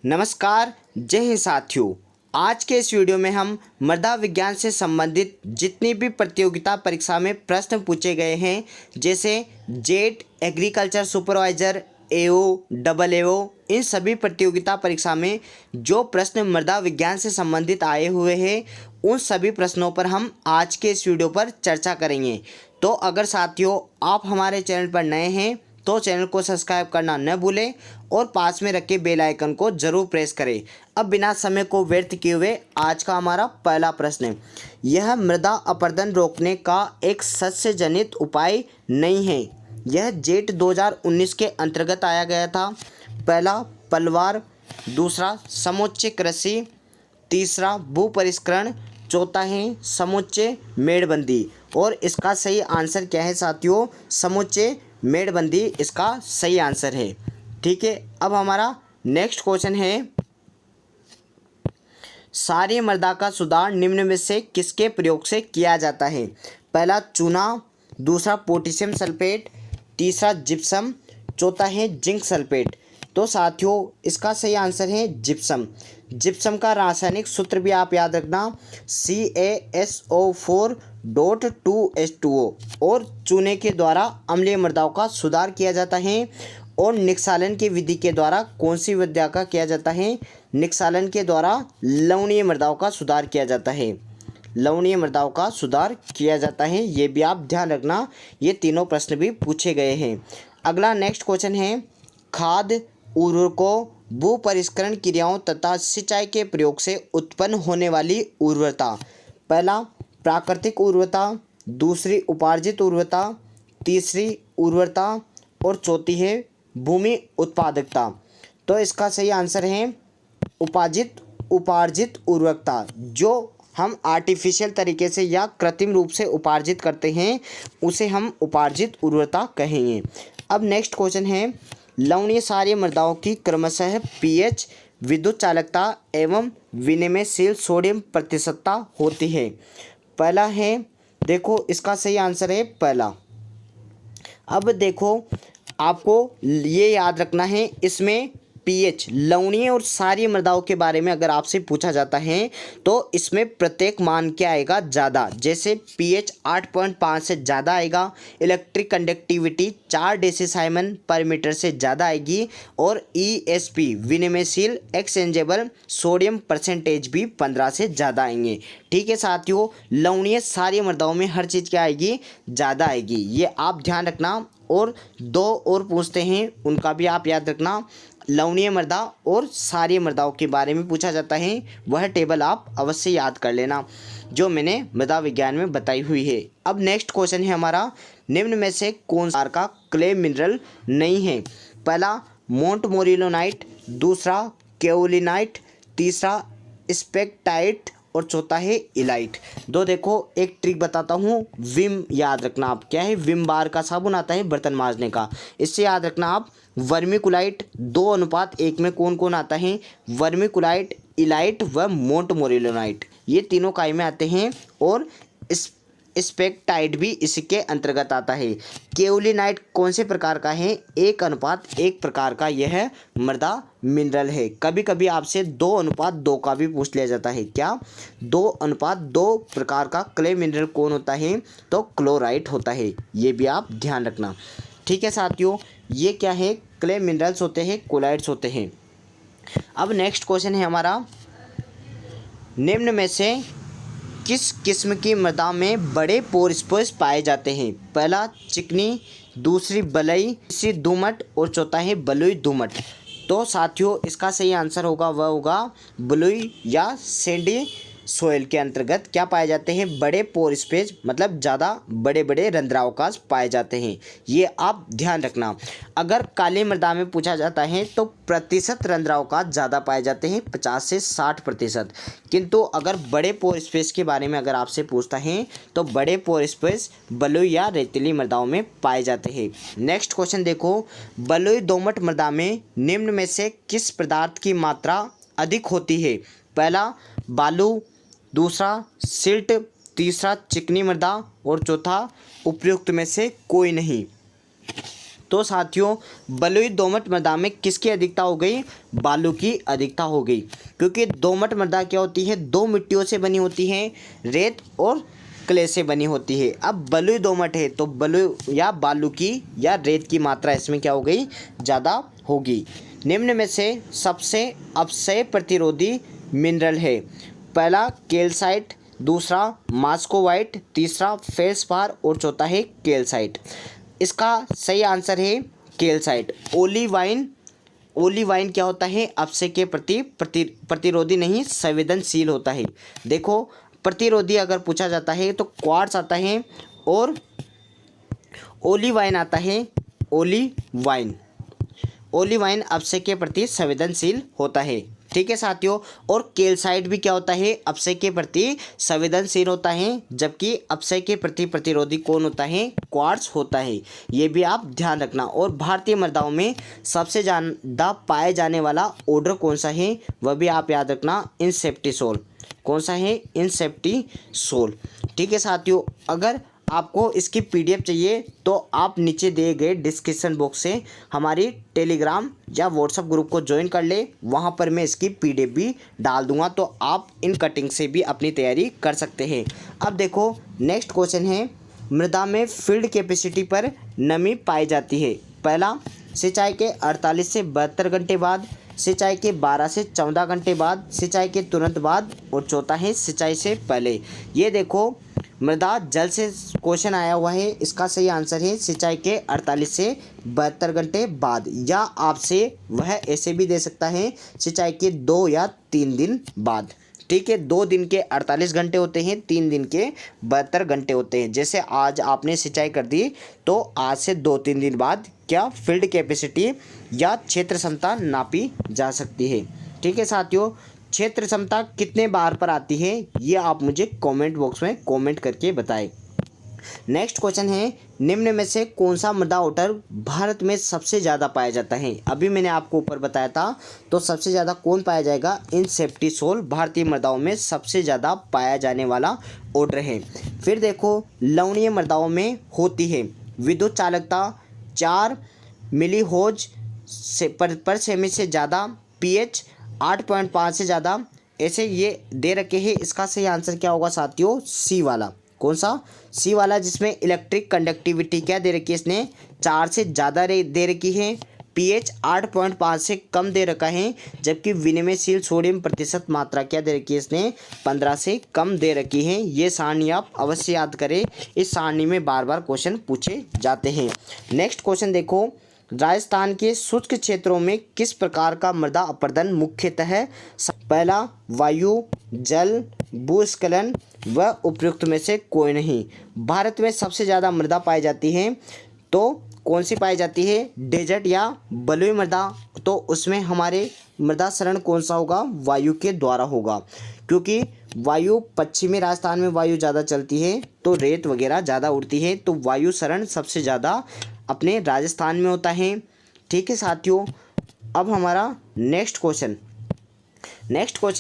नमस्कार, जय हिंद साथियों। आज के इस वीडियो में हम मृदा विज्ञान से संबंधित जितनी भी प्रतियोगिता परीक्षा में प्रश्न पूछे गए हैं, जैसे जेट, एग्रीकल्चर सुपरवाइजर, एओ, डबल एओ, इन सभी प्रतियोगिता परीक्षा में जो प्रश्न मृदा विज्ञान से संबंधित आए हुए हैं, उन सभी प्रश्नों पर हम आज के इस वीडियो पर चर्चा करेंगे। तो अगर साथियों आप हमारे चैनल पर नए हैं तो चैनल को सब्सक्राइब करना न भूलें और पास में रखे बेल आइकन को ज़रूर प्रेस करें। अब बिना समय को व्यर्थ किए हुए आज का हमारा पहला प्रश्न है। यह मृदा अपरदन रोकने का एक सस्य जनित उपाय नहीं है। यह जेट 2019 के अंतर्गत आया गया था। पहला पलवार, दूसरा समोच्च कृषि, तीसरा भू परिष्करण, चौथा है समोच्च मेड़बंदी। और इसका सही आंसर क्या है साथियों? समोच्च मेड़बंदी इसका सही आंसर है। ठीक है, अब हमारा नेक्स्ट क्वेश्चन है, क्षारीय मृदा का सुधार निम्न में से किसके प्रयोग से किया जाता है? पहला चूना, दूसरा पोटेशियम सल्फेट, तीसरा जिप्सम, चौथा है जिंक सल्फेट। तो साथियों इसका सही आंसर है जिप्सम। जिप्सम का रासायनिक सूत्र भी आप याद रखना, CaSO4.2H2O। और चूने के द्वारा अम्लीय मृदाओं का सुधार किया जाता है। और निक्षालन की विधि के द्वारा कौन सी विद्या का किया जाता है? निक्षालन के द्वारा लवणीय मृदाओं का सुधार किया जाता है। लवणीय मृदाओं का सुधार किया जाता है, ये भी आप ध्यान रखना। ये तीनों प्रश्न भी पूछे गए हैं। अगला नेक्स्ट क्वेश्चन है, खाद उर्वरकों, भू परिष्करण क्रियाओं तथा सिंचाई के प्रयोग से उत्पन्न होने वाली उर्वरता। पहला प्राकृतिक उर्वरता, दूसरी उपार्जित उर्वरता, तीसरी उर्वरता और चौथी है भूमि उत्पादकता। तो इसका सही आंसर है उपार्जित उर्वरकता। जो हम आर्टिफिशियल तरीके से या कृत्रिम रूप से उपार्जित करते हैं उसे हम उपार्जित उर्वरता कहेंगे। अब नेक्स्ट क्वेश्चन है, लवणीय क्षारीय मृदाओं की क्रमशः पीएच, विद्युत चालकता एवं विनिमयशील सोडियम प्रतिशतता होती है। पहला है, देखो इसका सही आंसर है पहला। अब देखो आपको ये याद रखना है, इसमें पीएच लवणीय और क्षारीय मृदाओं के बारे में अगर आपसे पूछा जाता है तो इसमें प्रत्येक मान क्या आएगा? ज़्यादा। जैसे पीएच 8.5 से ज़्यादा आएगा, इलेक्ट्रिक कंडक्टिविटी 4 डेसीसाइमन पर मीटर से ज़्यादा आएगी, और ईएसपी विनिमयशील एक्सचेंजेबल सोडियम परसेंटेज भी 15 से ज़्यादा आएंगे। ठीक है साथियों, लवणीय क्षारीय मृदाओं में हर चीज़ क्या आएगी? ज़्यादा आएगी, ये आप ध्यान रखना। और दो और पूछते हैं, उनका भी आप याद रखना। लवणीय मृदा और क्षारीय मृदाओं के बारे में पूछा जाता है, वह टेबल आप अवश्य याद कर लेना जो मैंने मृदा विज्ञान में बताई हुई है। अब नेक्स्ट क्वेश्चन है हमारा, निम्न में से कौन सा का क्ले मिनरल नहीं है? पहला मोंटमोरिलोनाइट, दूसरा केओलिनाइट, तीसरा स्पेक्टाइट और चौथा है इलाइट। देखो एक ट्रिक बताता हूँ, विम याद रखना आप। क्या है? विम बार का साबुन आता है बर्तन मांजने का, इससे याद रखना आप। वर्मिकुलाइट 2:1 में कौन कौन आता है? वर्मिकुलाइट, इलाइट व मोंटमोरिलोनाइट, ये तीनों काय में आते हैं। और स्पेक्टाइट भी इसके अंतर्गत आता है। केओलिनाइट कौन से प्रकार का है? 1:1 प्रकार का यह मृदा मिनरल है। कभी कभी आपसे 2:2 का भी पूछ लिया जाता है। क्या? 2:2 प्रकार का क्ले मिनरल कौन होता है? तो क्लोराइट होता है, ये भी आप ध्यान रखना। ठीक है साथियों, ये क्या है? क्ले मिनरल्स होते हैं, कोलाइड्स होते हैं। अब नेक्स्ट क्वेश्चन है हमारा, निम्न में से किस किस्म की मृदा में बड़े पोर स्पेस पाए जाते हैं? पहला चिकनी, दूसरी बलुई, तीसरी दोमट और चौथा है बलुई दोमट। तो साथियों इसका सही आंसर होगा, वह होगा बलुई या सैंडी सोयल के अंतर्गत क्या पाए जाते हैं? बड़े पोर स्पेस, मतलब ज़्यादा बड़े बड़े रंध्रावकाश पाए जाते हैं, ये आप ध्यान रखना। अगर काली मृदा में पूछा जाता है तो प्रतिशत रंध्रावकाश ज़्यादा पाए जाते हैं, 50 से 60%। किंतु अगर बड़े पोर स्पेस के बारे में अगर आपसे पूछता है तो बड़े पोर स्पेस बलुई या रेतीली मृदाओं में पाए जाते हैं। नेक्स्ट क्वेश्चन देखो, बलुई दोमट मृदा में निम्न में से किस पदार्थ की मात्रा अधिक होती है? पहला बालू, दूसरा सिल्ट, तीसरा चिकनी मृदा और चौथा उपयुक्त में से कोई नहीं। तो साथियों बलुई दोमट मृदा में किसकी अधिकता हो गई? बालू की अधिकता हो गई, क्योंकि दोमट मृदा क्या होती है? दो मिट्टियों से बनी होती है, रेत और क्ले से बनी होती है। अब बलुई दोमट है तो बलुई या बालू की या रेत की मात्रा इसमें क्या हो गई? ज़्यादा होगी। निम्न में से सबसे अपक्षय प्रतिरोधी मिनरल है? पहला कैल्साइट, दूसरा मॉस्कोवाइट, तीसरा फेल्सपार और चौथा है कैल्साइट। इसका सही आंसर है कैल्साइट। ओलिवाइन, ओलिवाइन क्या होता है? अपक्षय के प्रति प्रतिरोधी नहीं, संवेदनशील होता है। देखो प्रतिरोधी अगर पूछा जाता है तो क्वार्ट्ज आता है और ओलिवाइन आता है। ओलिवाइन अपक्षय के प्रति संवेदनशील होता है। ठीक है साथियों। और कैल्साइट भी क्या होता है? अपक्षय के प्रति संवेदनशील होता है, जबकि अपक्षय के प्रति प्रतिरोधी कौन होता है? क्वार्ट्ज होता है। ये भी आप ध्यान रखना। और भारतीय मृदाओं में सबसे ज़्यादा पाए जाने वाला ऑर्डर कौन सा है? वह भी आप याद रखना, इनसेप्टिसोल। कौन सा है? इनसेप्टिसोल। ठीक है साथियों। अगर आपको इसकी पीडीएफ चाहिए तो आप नीचे दिए गए डिस्क्रिप्शन बॉक्स से हमारी टेलीग्राम या व्हाट्सएप ग्रुप को ज्वाइन कर ले, वहाँ पर मैं इसकी पीडीएफ भी डाल दूंगा, तो आप इन कटिंग से भी अपनी तैयारी कर सकते हैं। अब देखो नेक्स्ट क्वेश्चन है, मृदा में फील्ड कैपेसिटी पर नमी पाई जाती है? पहला सिंचाई के 48 से 72 घंटे बाद, सिंचाई के 12 से 14 घंटे बाद, सिंचाई के तुरंत बाद और चौथा है सिंचाई से पहले। ये देखो मृदा जल से क्वेश्चन आया हुआ है, इसका सही आंसर है सिंचाई के 48 से 72 घंटे बाद, या आपसे वह ऐसे भी दे सकता है सिंचाई के 2 या 3 दिन बाद। ठीक है, 2 दिन के 48 घंटे होते हैं, 3 दिन के 72 घंटे होते हैं। जैसे आज आपने सिंचाई कर दी तो आज से 2-3 दिन बाद क्या फील्ड कैपेसिटी या क्षेत्र क्षमता नापी जा सकती है। ठीक है साथियों, क्षेत्र क्षमता कितने बार पर आती है ये आप मुझे कमेंट बॉक्स में कमेंट करके बताएं। नेक्स्ट क्वेश्चन है, निम्न में से कौन सा मृदा ऑर्डर भारत में सबसे ज़्यादा पाया जाता है? अभी मैंने आपको ऊपर बताया था, तो सबसे ज़्यादा कौन पाया जाएगा? इनसेप्टिसोल भारतीय मृदाओं में सबसे ज़्यादा पाया जाने वाला ऑर्डर है। फिर देखो लवणीय मृदाओं में होती है विद्युत चालकता 4 मिलीहोज से पर सेमी से ज़्यादा, पीएच 8.5 से ज़्यादा, ऐसे ये दे रखे हैं। इसका सही आंसर क्या होगा साथियों? सी वाला। कौन सा? सी वाला, जिसमें इलेक्ट्रिक कंडक्टिविटी क्या दे रखी है? इसने 4 से ज़्यादा दे रखी है, पीएच 8.5 से कम दे रखा है, जबकि विनिमयशील सोडियम प्रतिशत मात्रा क्या दे रखी है? इसने 15 से कम दे रखी है। ये सारणी आप अवश्य याद करें, इस सारणी में बार बार क्वेश्चन पूछे जाते हैं। नेक्स्ट क्वेश्चन देखो, राजस्थान के शुष्क क्षेत्रों में किस प्रकार का मृदा अपरदन मुख्यतः है? पहला वायु, जल, भूस्खलन व उपयुक्त में से कोई नहीं। भारत में सबसे ज़्यादा मृदा पाई जाती है तो कौन सी पाई जाती है? डेजर्ट या बलुई मृदा, तो उसमें हमारे मृदा शरण कौन सा होगा? वायु के द्वारा होगा, क्योंकि वायु पश्चिमी राजस्थान में वायु ज़्यादा चलती है तो रेत वगैरह ज़्यादा उड़ती है, तो वायु शरण सबसे ज़्यादा अपने राजस्थान में होता है। ठीक है साथियों। अब हमारा नेक्स्ट क्वेश्चन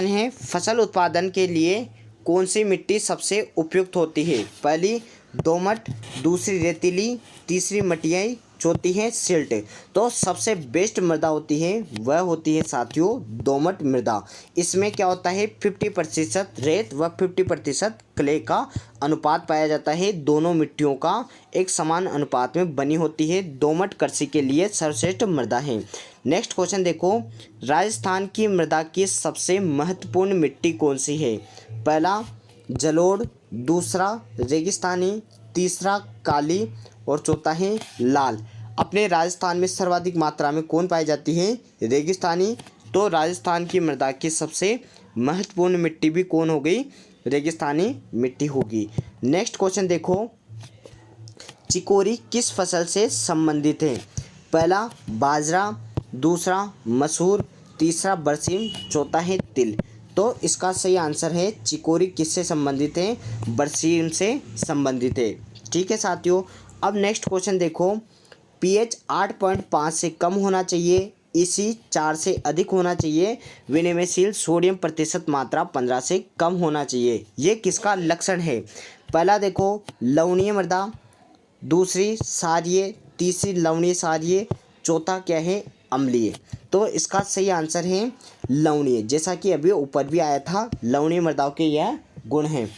है, फसल उत्पादन के लिए कौन सी मिट्टी सबसे उपयुक्त होती है? पहली दोमट, दूसरी रेतीली, तीसरी मटियाई, चौथी है सिल्ट। तो सबसे बेस्ट मृदा होती है वह होती है साथियों दोमट मृदा। इसमें क्या होता है? 50% रेत व 50% क्ले का अनुपात पाया जाता है। दोनों मिट्टियों का एक समान अनुपात में बनी होती है। दोमट कृषि के लिए सर्वश्रेष्ठ मृदा है। नेक्स्ट क्वेश्चन देखो, राजस्थान की मृदा की सबसे महत्वपूर्ण मिट्टी कौन सी है? पहला जलोढ़, दूसरा रेगिस्तानी, तीसरा काली और चौथा है लाल। अपने राजस्थान में सर्वाधिक मात्रा में कौन पाई जाती है? रेगिस्तानी। तो राजस्थान की मृदा की सबसे महत्वपूर्ण मिट्टी भी कौन हो गई? रेगिस्तानी मिट्टी होगी। नेक्स्ट क्वेश्चन देखो, चिकोरी किस फसल से संबंधित है? पहला बाजरा, दूसरा मसूर, तीसरा बरसीम, चौथा है तिल। तो इसका सही आंसर है चिकोरी किससे संबंधित है? बरसीम से संबंधित है। ठीक है साथियों। अब नेक्स्ट क्वेश्चन देखो, पीएच 8.5 से कम होना चाहिए, इसी 4 से अधिक होना चाहिए, विनिमयशील सोडियम प्रतिशत मात्रा 15 से कम होना चाहिए। ये किसका लक्षण है? पहला देखो लवणीय मृदा, दूसरी क्षारीय, तीसरी लवणीय क्षारीय, चौथा क्या है अम्लीय। तो इसका सही आंसर है लवणीय, जैसा कि अभी ऊपर भी आया था, लवणीय मृदाओं के यह गुण हैं।